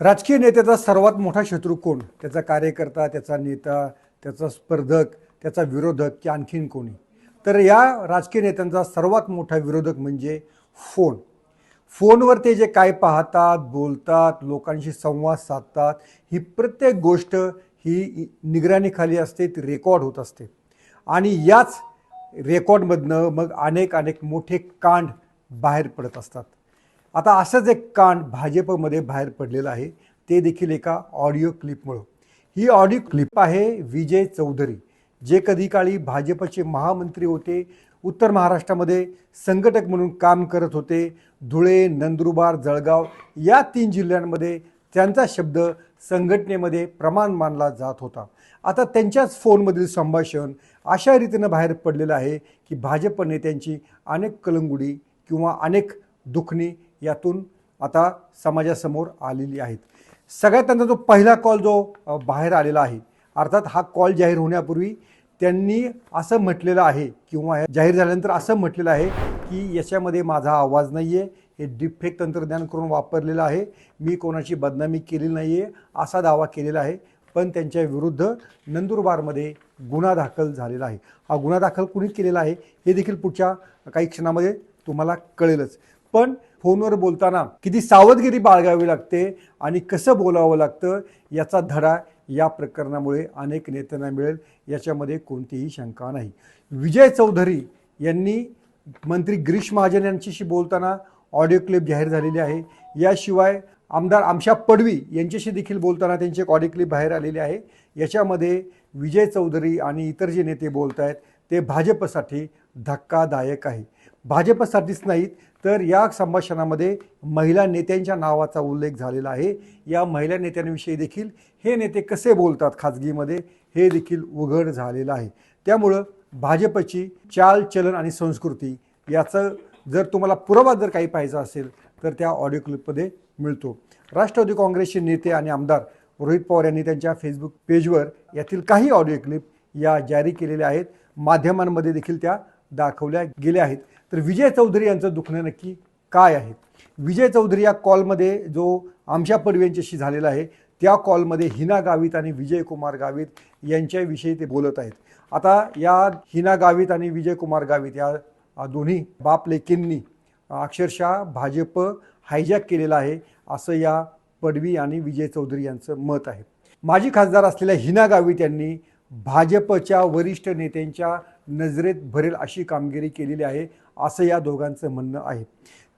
राजकीय नेत्याचा सर्वात मोठा शत्रू कोण? त्याचा कार्यकर्ता, त्याचा नेता, त्याचा स्पर्धक, त्याचा विरोधक की आणखीन कोणी? तर या राजकीय नेत्यांचा सर्वात मोठा विरोधक म्हणजे फोन. फोनवर ते जे काय पाहतात, बोलतात, लोकांशी संवाद साधतात, ही प्रत्येक गोष्ट ही निगराणीखाली असते, ती रेकॉर्ड होत असते. आणि याच रेकॉर्डमधनं मग अनेक अनेक मोठे कांड बाहेर पडत असतात. आता असंच एक कांड भाजपमध्ये बाहेर पडलेलं आहे, ते देखील एका ऑडिओ क्लिपमुळं. ही ऑडिओ क्लिप आहे विजय चौधरी, जे कधी काळी भाजपचे महामंत्री होते, उत्तर महाराष्ट्रामध्ये संघटक म्हणून काम करत होते. धुळे, नंदुरबार, जळगाव या 3 जिल्ह्यांमध्ये त्यांचा शब्द संघटनेमध्ये प्रमाण मानला जात होता. आता त्यांच्याच फोनमधील संभाषण अशा रीतीनं बाहेर पडलेलं आहे की भाजप नेत्यांची अनेक कलंगुडी किंवा अनेक दुखणी यातून आता समाजासमोर आलेली आहेत. सगळ्यात त्यांचा जो पहिला कॉल जो बाहेर आलेला आहे, अर्थात हा कॉल जाहीर होण्यापूर्वी त्यांनी असं म्हटलेलं आहे किंवा जाहीर झाल्यानंतर असं म्हटलेलं आहे की याच्यामध्ये माझा आवाज नाही आहे, हे डिफेक्ट तंत्रज्ञान करून वापरलेलं आहे, मी कोणाची बदनामी केलेली नाही आहे असा दावा केलेला आहे. पण त्यांच्या विरुद्ध नंदुरबारमध्ये गुन्हा दाखल झालेला आहे. हा गुन्हा दाखल कुणी केलेला आहे हे देखील पुढच्या काही क्षणामध्ये तुम्हाला कळेलच. पण फोनवर बोलताना किती सावधगिरी बाळगावी लागते आणि कसं बोलावं लागतं याचा धडा या प्रकरणामुळे अनेक नेत्यांना मिळेल, याच्यामध्ये कोणतीही शंका नाही. विजय चौधरी यांनी मंत्री गिरीश महाजन यांच्याशी बोलताना ऑडिओ क्लिप जाहीर झालेली आहे. याशिवाय आमदार आमशा पडवी यांच्याशी देखील बोलताना त्यांची एक ऑडिओ क्लिप बाहेर आलेली आहे. याच्यामध्ये विजय चौधरी आणि इतर जे नेते बोलत आहेत ते भाजपसाठी धक्कादायक आहे. भाजपसाठीच नाहीत तर या संभाषणामध्ये महिला नेत्यांच्या नावाचा उल्लेख झालेला आहे. या महिला नेत्यांविषयी देखील हे नेते कसे बोलतात खाजगीमध्ये हे देखील उघड झालेलं आहे. त्यामुळं भाजपची चाल, चलन आणि संस्कृती याचं जर तुम्हाला पुरावा जर काही पाहायचा असेल तर त्या ऑडिओ क्लिपमध्ये मिळतो. राष्ट्रवादी काँग्रेसचे नेते आणि आमदार रोहित पवार यांनी त्यांच्या फेसबुक पेजवर यातील काही ऑडिओ क्लिप या जारी केलेल्या आहेत. माध्यमांमध्ये देखील त्या दाखवल्या गेल्या आहेत. तर विजय चौधरी यांचं दुखणं नक्की काय आहे? विजय चौधरी या कॉलमध्ये जो आमशा पडवी यांच्याशी झालेला आहे त्या कॉलमध्ये हिना गावित आणि विजय कुमार गावित यांच्याविषयी ते बोलत आहेत. आता या हिना गावित आणि विजय कुमार गावित या दोन्ही बाप लेकींनी अक्षरशः भाजप हायजॅक केलेला आहे असं या पडवी आणि विजय चौधरी यांचं मत आहे. माजी खासदार असलेल्या हिना गावित यांनी भाजपच्या वरिष्ठ नेत्यांच्या नजरेत भरेल अशी कामगिरी केलेली आहे असं या दोघांचं म्हणणं आहे.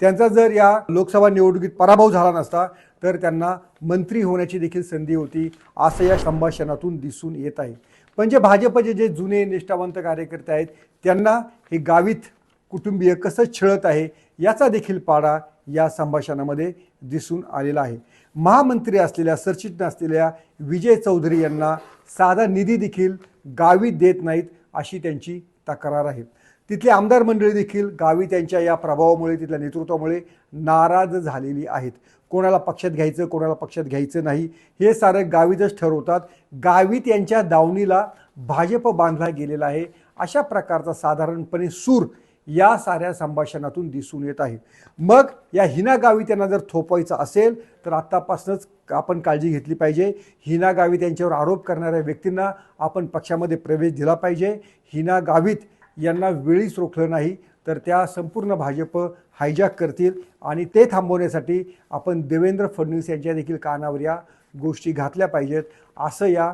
त्यांचा जर या लोकसभा निवडणुकीत पराभव झाला नसता तर त्यांना मंत्री होण्याची देखील संधी होती असं या संभाषणातून दिसून येत आहे. पण जे भाजपचे जे जुने निष्ठावंत कार्यकर्ते आहेत त्यांना हे गावित कुटुंबीय कसं छळत आहे याचा देखील पाडा या संभाषणामध्ये दिसून आलेला आहे. महामंत्री असलेल्या, सरचिटणीस असलेल्या विजय चौधरी यांना साधा निधी देखील गावित देत नाहीत अशी त्यांची तक्रार आहे. तिथले आमदार मंडळी देखील गावित यांच्या या प्रभावामुळे, तिथल्या नेतृत्वामुळे नाराज झालेली आहेत. कोणाला पक्षात घ्यायचं, कोणाला पक्षात घ्यायचं नाही हे सारं गावितच ठरवतात. गावित यांच्या दावणीला भाजप बांधला गेलेला आहे अशा प्रकारचा साधारणपणे सूर या साऱ्या संभाषणातून दिसून येत आहे. मग या हिना गावित यांना जर थोपवायचं असेल तर आत्तापासूनच आपण काळजी घेतली पाहिजे. हिना गावित यांच्यावर आरोप करणाऱ्या व्यक्तींना आपण पक्षामध्ये प्रवेश दिला पाहिजे. हिना गावित यांना वेळीच रोखलं नाही तर त्या संपूर्ण भाजप हायजॅक करतील आणि ते थांबवण्यासाठी आपण देवेंद्र फडणवीस यांच्या देखील कानावर या गोष्टी घातल्या पाहिजेत असं या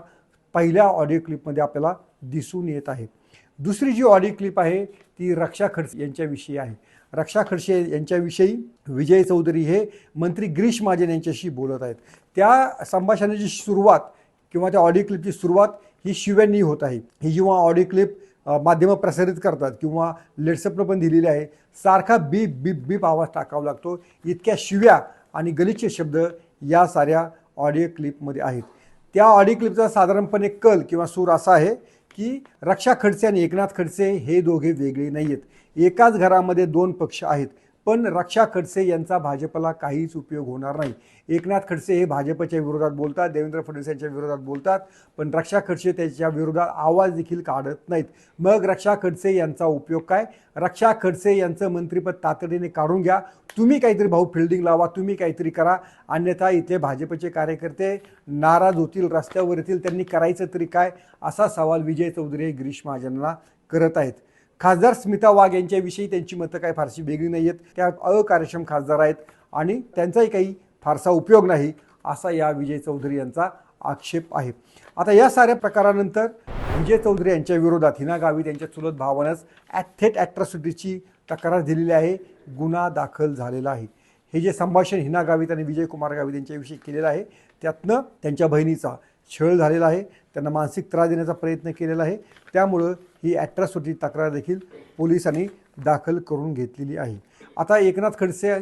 पहिल्या ऑडिओ क्लिपमध्ये आपल्याला दिसून येत आहे. दुसरी जी ऑडिओ क्लिप आहे ती रक्षा खडसे यांच्याविषयी आहे. रक्षा खडसे यांच्याविषयी विजय चौधरी हे मंत्री गिरीश महाजन यांच्याशी बोलत आहेत. त्या संभाषणाची सुरुवात किंवा त्या ऑडिओ क्लिपची सुरुवात ही शिव्यांनी होत आहे. ही जेव्हा ऑडिओ क्लिप माध्यमं प्रसारित करतात किंवा लेट्सअपनं पण दिलेली आहे, सारखा बीप बीप बीप आवाज टाकावा लागतो. इतक्या शिव्या आणि गलिच्छ शब्द या साऱ्या ऑडिओ क्लिपमध्ये आहेत. त्या ऑडिओ क्लिपचा साधारणपणे कल किंवा सूर असा आहे की रक्षा खडसे आणि एकनाथ खडसे हे दोघे वेगळे नाही आहेत. एकाच घरामध्ये दोन पक्ष आहेत. पण रक्षा खडसे यांचा भाजपला काहीच उपयोग होणार नाही. एकनाथ खडसे हे भाजपच्या विरोधात बोलतात, देवेंद्र फडणवीस यांच्या विरोधात बोलतात, पण रक्षा खडसे त्याच्या विरोधात आवाज देखील काढत नाहीत. मग रक्षा खडसे यांचा उपयोग काय? रक्षा खडसे यांचं मंत्रिपद तातडीने काढून घ्या. तुम्ही काहीतरी भाऊ फिल्डिंग लावा, तुम्ही काहीतरी करा, अन्यथा इथे भाजपचे कार्यकर्ते नाराज होतील, रस्त्यावर येतील. त्यांनी करायचं तरी काय, असा सवाल विजय चौधरी हे गिरीश महाजनांना करत आहेत. खासदार स्मिता वाघ यांच्याविषयी त्यांची मतं काय फारशी वेगळी नाही आहेत. त्या अकार्यक्षम खासदार आहेत आणि त्यांचाही काही फारसा उपयोग नाही, असा या विजय चौधरी यांचा आक्षेप आहे. आता या साऱ्या प्रकारानंतर विजय चौधरी यांच्या विरोधात हिना गावित यांच्या चुलत भावानंच थेट ॲट्रॉसिटीची तक्रार दिलेली आहे. गुन्हा दाखल झालेला आहे. हे जे संभाषण हिना गावित आणि विजय कुमार गावित यांच्याविषयी केलेलं आहे, त्यातनं त्यांच्या बहिणीचा छळ झालेला आहे, त्यांना मानसिक त्रास देण्याचा प्रयत्न केलेला आहे. त्यामुळं ही ॲट्रॉसिटी तक्रार देखील पोलिसांनी दाखल करून घेतलेली आहे. आता एकनाथ खडसे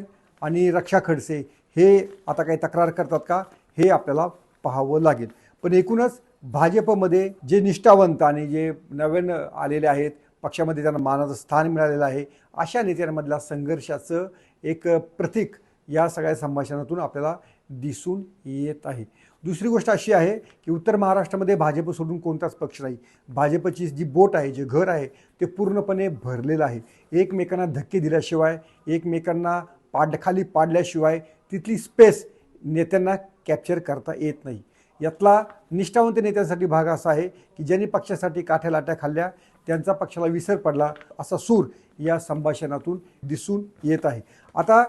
आणि रक्षा खडसे हे आता काही तक्रार करतात का, हे आपल्याला पाहावं लागेल. पण एकूणच भाजपमध्ये जे निष्ठावंत आणि जे नवीन आलेले आहेत, पक्षामध्ये त्यांना मानाचं स्थान मिळालेलं आहे, अशा नेत्यांमधल्या संघर्षाचं एक प्रतीक या सगळ्या संभाषणातून आपल्याला दिसून येत आहे. दुसरी गोष्ट अशी आहे की उत्तर महाराष्ट्रामध्ये भाजप सोडून कोणताच पक्ष नाही. भाजपची जी बोट आहे, जे घर आहे, ते पूर्णपणे भरलेलं आहे. एकमेकांना धक्के दिल्याशिवाय, एकमेकांना खाली पाडल्याशिवाय तिथली स्पेस नेत्यांना कॅप्चर करता येत नाही. यातला निष्ठावंत नेत्यांसाठी भाग असा आहे की ज्यांनी पक्षासाठी काठ्या लाट्या खाल्ल्या, त्यांचा पक्षाला विसर पडला, असा सूर या संभाषणातून दिसून येत आहे. आता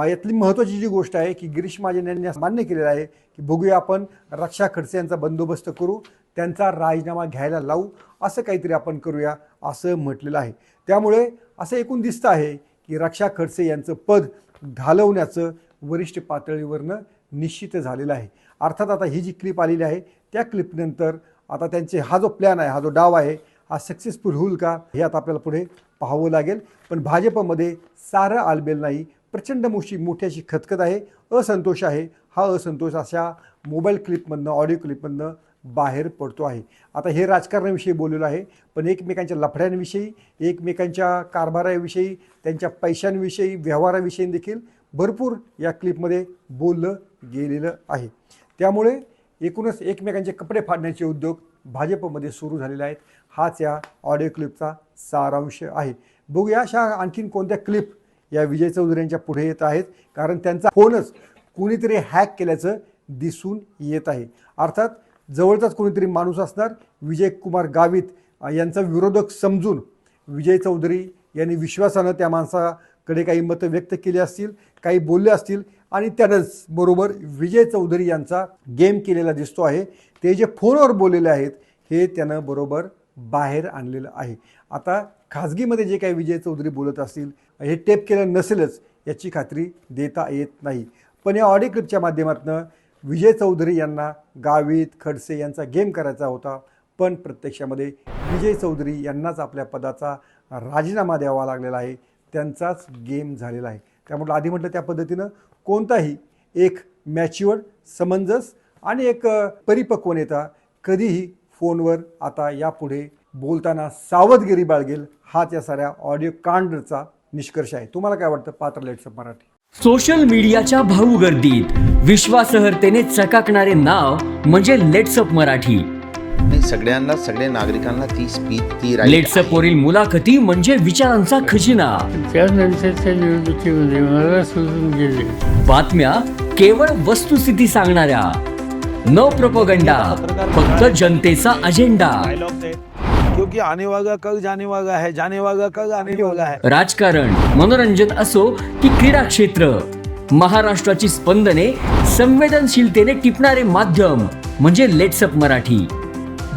यातली महत्त्वाची जी गोष्ट आहे की गिरीश महाजन यांनी मान्य केलेलं आहे की बघूया आपण रक्षा खडसे यांचा बंदोबस्त करू, त्यांचा राजीनामा घ्यायला लावू, असं काहीतरी आपण करूया, असं म्हटलेलं आहे. त्यामुळे असं एकूण दिसतं आहे की रक्षा खडसे यांचं पद घालवण्याचं वरिष्ठ पातळीवरनं निश्चित झालेलं आहे. अर्थात आता ही जी क्लिप आलेली आहे, त्या क्लिपनंतर आता त्यांचे हा जो प्लॅन आहे, हा जो डाव आहे, हा सक्सेसफुल होईल का, हे आता आपल्याला पुढे पाहावं लागेल. पण भाजपमध्ये सारं आलबेल नाही, प्रचंड मोठी अशी खतखत आहे, असंतोष आहे. हा असंतोष अशा मोबाईल क्लिपमधनं, ऑडिओ क्लिपमधनं बाहेर पडतो आहे. आता हे राजकारणाविषयी बोललेलं आहे, पण एकमेकांच्या लफड्यांविषयी, एकमेकांच्या कारभाराविषयी, त्यांच्या पैशांविषयी, व्यवहाराविषयी देखील भरपूर या क्लिपमध्ये बोललं गेलेलं आहे. त्यामुळे एकूणच एकमेकांचे कपडे फाडण्याचे उद्योग भाजपमध्ये सुरू झालेले आहेत. हाच या ऑडिओ क्लिपचा सारांश आहे. बघूया अशा आणखीन कोणत्या क्लिप या विजय चौधरी यांच्या पुढे येत आहेत, कारण त्यांचा फोनच कोणीतरी हॅक केल्याचं दिसून येत आहे. अर्थात जवळचाच कोणीतरी माणूस असणार, विजय कुमार गावित यांचा विरोधक समजून विजय चौधरी यांनी विश्वासानं त्या माणसाकडे काही मतं व्यक्त केली असतील, काही बोलले असतील आणि त्यानंच बरोबर विजय चौधरी यांचा गेम केलेला दिसतो आहे. ते जे फोनवर बोललेले आहेत हे त्यानं बरोबर बाहेर आणलेलं आहे. आता खाजगीमध्ये जे काही विजय चौधरी बोलत असतील, हे टेप केलं नसेलच याची खात्री देता येत नाही. पण या ऑडिओ क्लिपच्या माध्यमातून विजय चौधरी यांना गावित खडसे यांचा गेम करायचा होता, पण प्रत्यक्षामध्ये विजय चौधरी यांनाच आपल्या पदाचा राजीनामा द्यावा लागलेला आहे. त्यांचाच गेम झालेला आहे. त्यामुळे आधी म्हटलं त्या पद्धतीनं कोणताही एक मॅच्युअर्ड, समंजस आणि एक परिपक्व नेता कधीही फोनवर आता यापुढे बोलताना सावधगिरी बाळगेल, हाच या साऱ्या ऑडिओ कांडचा निष्कर्ष आहे. तुम्हाला काय वाटतं? पात्र लेट्सअप मराठी. सोशल मीडियाच्या भाऊ गर्दीत विश्वासार्हतेने चकाकणारे नाव म्हणजे लेट्सअप मराठी. सगळ्यांना, सगळ्या नागरिकांना ती स्पीच, ती लेट्सअप वरील मुलाखती म्हणजे विचारांचा खजिना. त्यानंतरच्या निवडणुकीमध्ये मला सोडून गेले. बातम्या केवळ वस्तुस्थिती सांगणाऱ्या, न प्रोपगंडा, फक्त जनतेचा अजेंडा. क्योंकि आने वाला कल जाने वाला है, जाने वाला कल आने वाला है. राजकारण, मनोरंजन असो की क्रीडा क्षेत्र, महाराष्ट्राची स्पंदने संवेदनशीलतेने टिपणारे माध्यम म्हणजे लेट्सअप मराठी.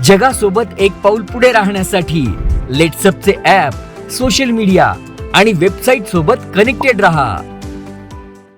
जगासोबत एक पाऊल पुढे राहण्यासाठी लेट्सअपचे ॲप, सोशल मीडिया आणि वेबसाईट सोबत कनेक्टेड रहा.